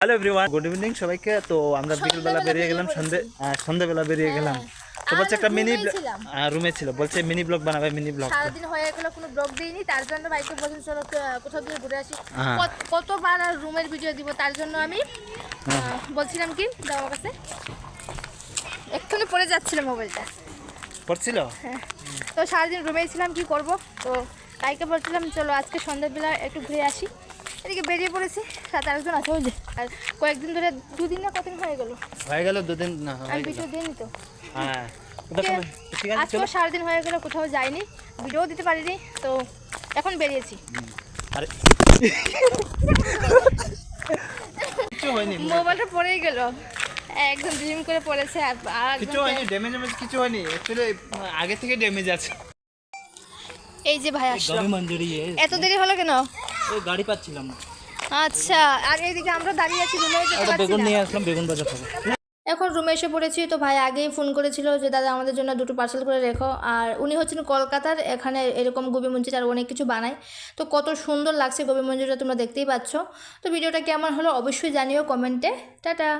Hello everyone, good evening সবাইকে। তো আমরা বিকেলবেলা বেরিয়ে গেলাম, সন্ধ্যেবেলা বেরিয়ে গেলাম। তো বলছে একটা মিনি রুমে ছিল, বলছে মিনি ব্লগ বানাবে। মিনি ব্লগ সারাদিন হয়ে গেল, কোনো ব্লগ দিইনি, তার জন্য বাইকে বলছেন চলো কোথাও দিয়ে ঘুরে আসি। কতবার আর রুমের ভিডিও দিব, তার জন্য আমি বলছিলাম কি দাও আমার কাছে, এক্ষুনি পড়ে যাচ্ছিল মোবাইলটা পড়ছিল। হ্যাঁ, তো সারাদিন রুমেই ছিলাম, কি করব। তো বাইকে বলছিলাম চলো আজকে সন্ধ্যাবেলা একটু ঘুরে আসি। এদিকে বেরিয়ে পড়েছি, 7-8 জন আছে ওই যে। আর কয়েকদিন ধরে, দুদিন না কতদিন হয়ে গেল দুদিন না আমি ভিডিও দিইনি তো। হ্যাঁ, আজকে সারাদিন হয়ে গেল, কোথাও যাইনি, ভিডিও দিতে পারিনি, তো এখন বেরিয়েছি। আরে কিছু হয়নি, মোবাইলটা পড়েই গেল, একদম জিম করে পড়েছে। আর কিছু হয়নি, ড্যামেজ কিছু হয়নি, অ্যাকচুয়ালি আগে থেকে ড্যামেজ আছে। এই যে ভাই আসলো, এত দেরি হলো কেন? ওই গাড়ি পাচ্ছিলাম না। আচ্ছা, আর এইদিকে আমরা দাঁড়িয়ে আছি, রুমে যেতে পারছি বেগুন না। নিয়ে আসলাম, বেগুন বাজার খাবো। এখন রুমে এসে পড়েছি। তো ভাই আগেই ফোন করেছিল যে দাদা আমাদের জন্য 2টো পার্সেল করে রেখো। আর উনি হচ্ছেন কলকাতার, এখানে এরকম গোবি মঞ্চুরি আর অনেক কিছু বানায়। তো কত সুন্দর লাগছে গোবি মঞ্চুরিটা, তোমরা দেখতেই পাচ্ছ। তো ভিডিওটা কেমন হলো অবশ্যই জানিও কমেন্টে। টাটা।